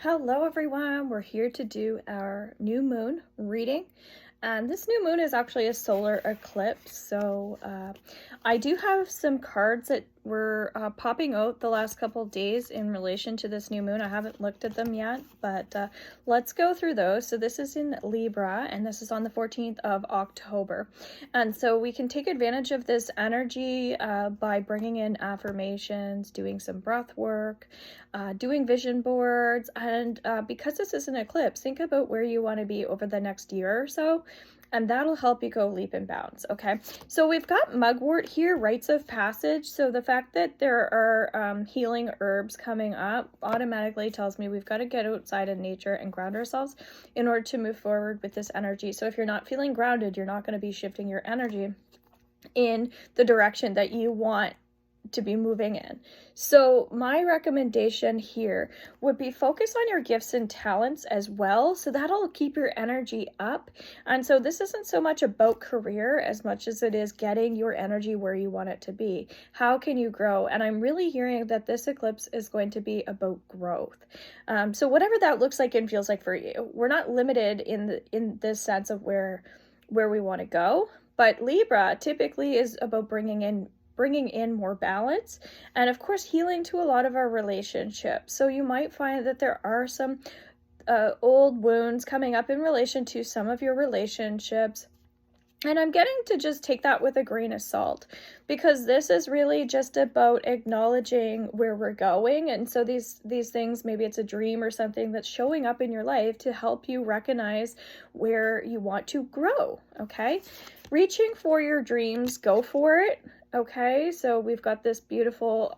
Hello everyone, we're here to do our new moon reading. And this new moon is actually a solar eclipse, so I do have some cards that were popping out the last couple days in relation to this new moon. I haven't looked at them yet, but let's go through those. So this is in Libra, and this is on the 14th of October. And so we can take advantage of this energy by bringing in affirmations, doing some breath work, doing vision boards, and because this is an eclipse, think about where you want to be over the next year or so, and that'll help you go leap and bounds. Okay, so we've got mugwort here, rites of passage. So the fact that there are healing herbs coming up automatically tells me we've got to get outside in nature and ground ourselves in order to move forward with this energy. So if you're not feeling grounded, you're not going to be shifting your energy in the direction that you want to be moving in. So my recommendation here would be focus on your gifts and talents as well. So that'll keep your energy up. And so this isn't so much about career as much as it is getting your energy where you want it to be. How can you grow? And I'm really hearing that this eclipse is going to be about growth. So whatever that looks like and feels like for you, we're not limited in this sense of where we want to go. But Libra typically is about bringing in more balance and of course healing to a lot of our relationships. So you might find that there are some old wounds coming up in relation to some of your relationships. And I'm getting to just take that with a grain of salt, because this is really just about acknowledging where we're going. And so these things, maybe it's a dream or something that's showing up in your life to help you recognize where you want to grow. Okay, reaching for your dreams, go for it. Okay, so we've got this beautiful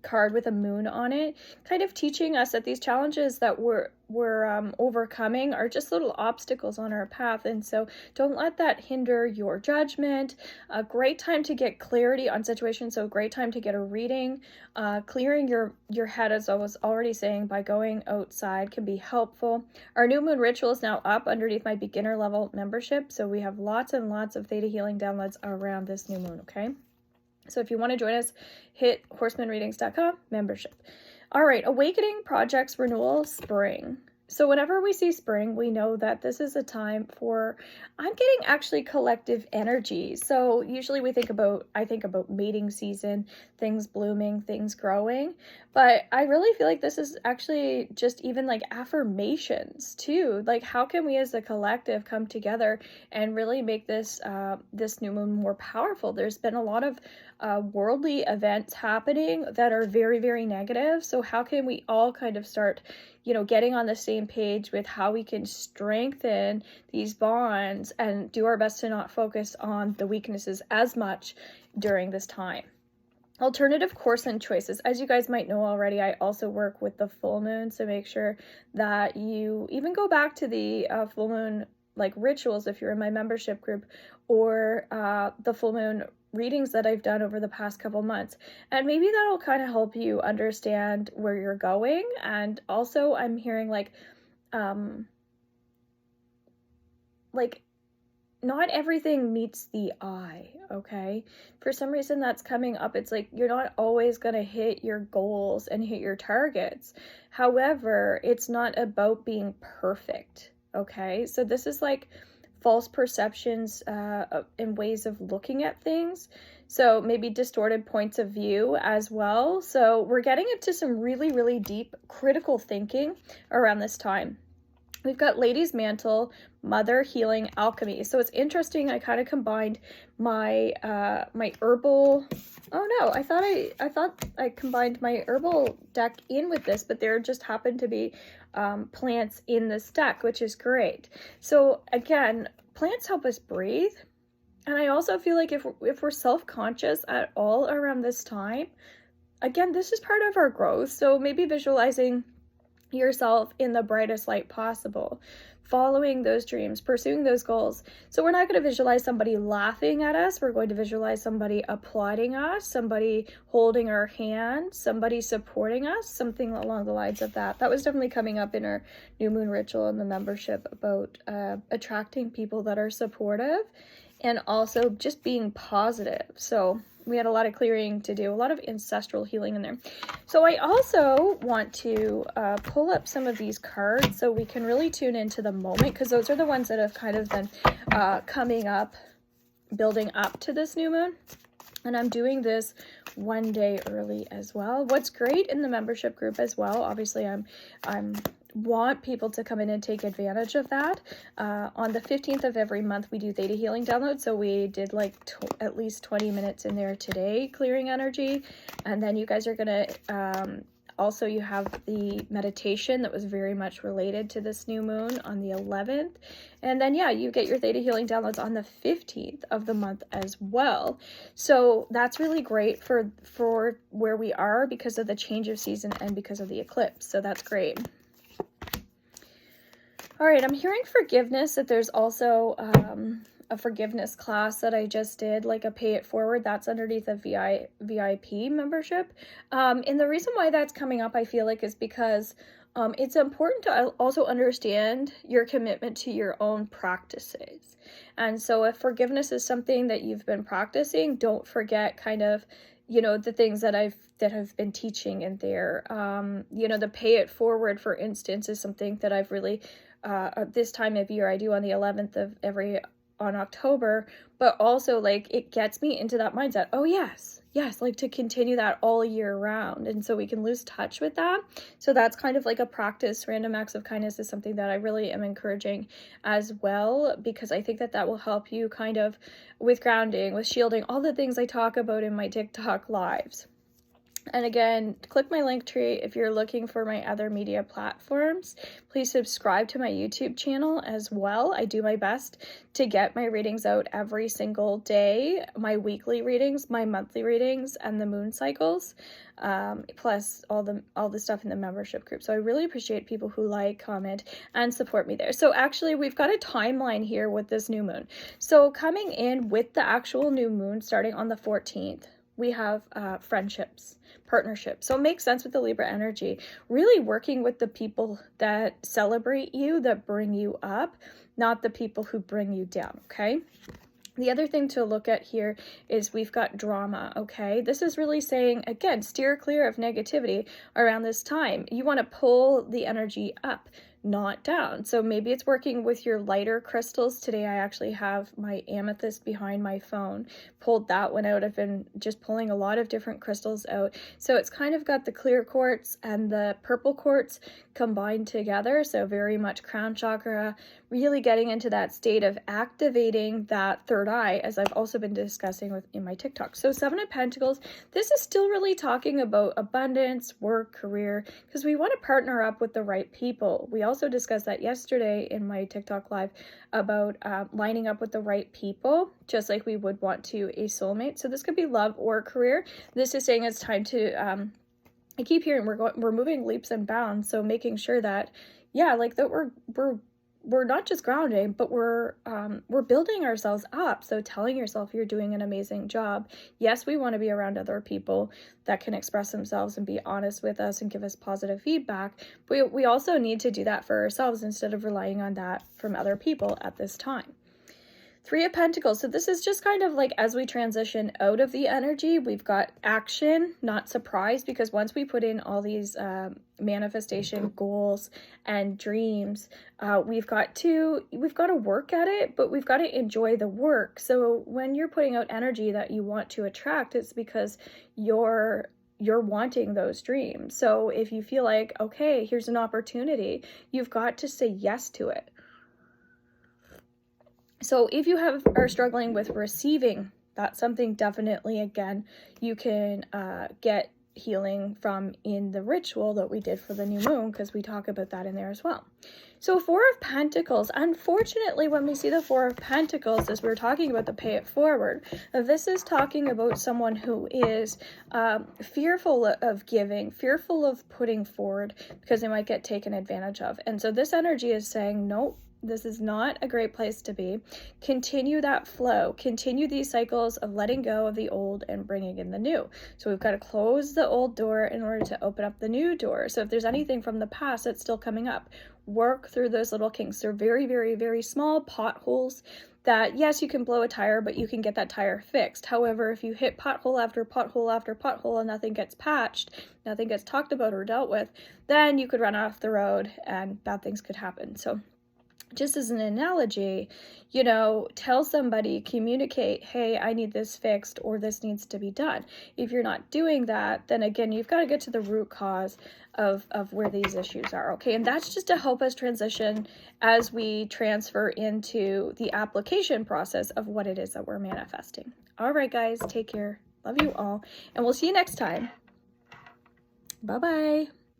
card with a moon on it, kind of teaching us that these challenges that we're overcoming are just little obstacles on our path. And so don't let that hinder your judgment. A great time to get clarity on situations, so a great time to get a reading. Clearing your head, as I was already saying, by going outside can be helpful. Our new moon ritual is now up underneath my beginner level membership, so we have lots and lots of theta healing downloads around this new moon. Okay, so if you want to join us, hit horsemanreadings.com membership. All right, awakening, projects, renewal, spring. So whenever we see spring, we know that this is a time for, I'm getting actually collective energy. So usually I think about mating season, things blooming, things growing. But I really feel like this is actually just even like affirmations too. Like, how can we as a collective come together and really make this this new moon more powerful? There's been a lot of worldly events happening that are very, very negative. So how can we all kind of start, getting on the same page with how we can strengthen these bonds and do our best to not focus on the weaknesses as much during this time. Alternative course and choices. As you guys might know already, I also work with the full moon, so make sure that you even go back to the full moon like rituals if you're in my membership group, or the full moon readings that I've done over the past couple months, and maybe that'll kind of help you understand where you're going. And also I'm hearing like not everything meets the eye. Okay, for some reason that's coming up. It's like you're not always going to hit your goals and hit your targets. However, it's not about being perfect. Okay, so this is like false perceptions and ways of looking at things. So maybe distorted points of view as well. So we're getting into some really, really deep critical thinking around this time. We've got Lady's Mantle, Mother, Healing, Alchemy. So it's interesting. I kind of combined my my herbal. Oh no, I thought I combined my herbal deck in with this, but there just happened to be plants in this deck, which is great. So again, plants help us breathe. And I also feel like if we're self-conscious at all around this time, again, this is part of our growth. So maybe visualizing yourself in the brightest light possible, following those dreams, pursuing those goals. So we're not going to visualize somebody laughing at us. We're going to visualize somebody applauding us, somebody holding our hand, somebody supporting us, something along the lines of that. That was definitely coming up in our new moon ritual in the membership about attracting people that are supportive and also just being positive. So we had a lot of clearing to do, a lot of ancestral healing in there. So I also want to pull up some of these cards so we can really tune into the moment, because those are the ones that have kind of been coming up, building up to this new moon. And I'm doing this one day early as well. What's great in the membership group as well, obviously I'm want people to come in and take advantage of that. On the 15th of every month, we do theta healing downloads. So we did like at least 20 minutes in there today, clearing energy. And then you guys are going to, also you have the meditation that was very much related to this new moon on the 11th. And then, yeah, you get your theta healing downloads on the 15th of the month as well. So that's really great for where we are because of the change of season and because of the eclipse. So that's great. All right, I'm hearing forgiveness, that there's also a forgiveness class that I just did, like a pay it forward. That's underneath a VIP membership. And the reason why that's coming up, I feel like, is because it's important to also understand your commitment to your own practices. And so if forgiveness is something that you've been practicing, don't forget kind of, you know, the things that I've been teaching in there. You know, the pay it forward, for instance, is something that I've really this time of year I do on the 11th of on October, but also like it gets me into that mindset. Oh yes, like to continue that all year round. And so we can lose touch with that. So that's kind of like a practice. Random acts of kindness is something that I really am encouraging as well, because I think that that will help you kind of with grounding, with shielding, all the things I talk about in my TikTok lives. And again, click my link tree if you're looking for my other media platforms. Please subscribe to my YouTube channel as well. I do my best to get my readings out every single day, my weekly readings, my monthly readings, and the moon cycles, plus all the stuff in the membership group. So I really appreciate people who like, comment, and support me there. So actually, we've got a timeline here with this new moon. So coming in with the actual new moon starting on the 14th, we have friendships, partnerships. So it makes sense with the Libra energy, really working with the people that celebrate you, that bring you up, not the people who bring you down, okay? The other thing to look at here is we've got drama, okay? This is really saying, again, steer clear of negativity around this time. You want to pull the energy up, not down. So maybe it's working with your lighter crystals. Today I actually have my amethyst behind my phone. Pulled that one out. I've been just pulling a lot of different crystals out. So it's kind of got the clear quartz and the purple quartz combined together. So very much crown chakra, really getting into that state of activating that third eye, as I've also been discussing in my TikTok. So 7 of Pentacles, this is still really talking about abundance, work, career, because we want to partner up with the right people. We also discussed that yesterday in my TikTok live about lining up with the right people, just like we would want to a soulmate. So this could be love or career. This is saying it's time to, I keep hearing we're moving leaps and bounds. So making sure that, yeah, like that we're not just grounding, but we're building ourselves up. So telling yourself you're doing an amazing job. Yes, we want to be around other people that can express themselves and be honest with us and give us positive feedback. But we also need to do that for ourselves instead of relying on that from other people at this time. 3 of Pentacles. So this is just kind of like as we transition out of the energy, we've got action, not surprise, because once we put in all these manifestation goals and dreams, we've got to work at it, but we've got to enjoy the work. So when you're putting out energy that you want to attract, it's because you're wanting those dreams. So if you feel like, okay, here's an opportunity, you've got to say yes to it. So if you are struggling with receiving, that's something definitely, again, you can get healing from in the ritual that we did for the new moon, because we talk about that in there as well. So 4 of Pentacles, unfortunately, when we see the 4 of Pentacles, as we're talking about the pay it forward, this is talking about someone who is fearful of giving, fearful of putting forward, because they might get taken advantage of. And so this energy is saying, nope, This is not a great place to be. Continue that flow. Continue these cycles of letting go of the old and bringing in the new. So we've got to close the old door in order to open up the new door. So if there's anything from the past that's still coming up, work through those little kinks. They're very, very, very small potholes that, yes, you can blow a tire, but you can get that tire fixed. However, if you hit pothole after pothole after pothole and nothing gets patched, nothing gets talked about or dealt with, then you could run off the road and bad things could happen. So just as an analogy, you know, tell somebody, communicate, hey, I need this fixed or this needs to be done. If you're not doing that, then again, you've got to get to the root cause of where these issues are, okay? And that's just to help us transition as we transfer into the application process of what it is that we're manifesting. All right, guys, take care. Love you all. And we'll see you next time. Bye-bye.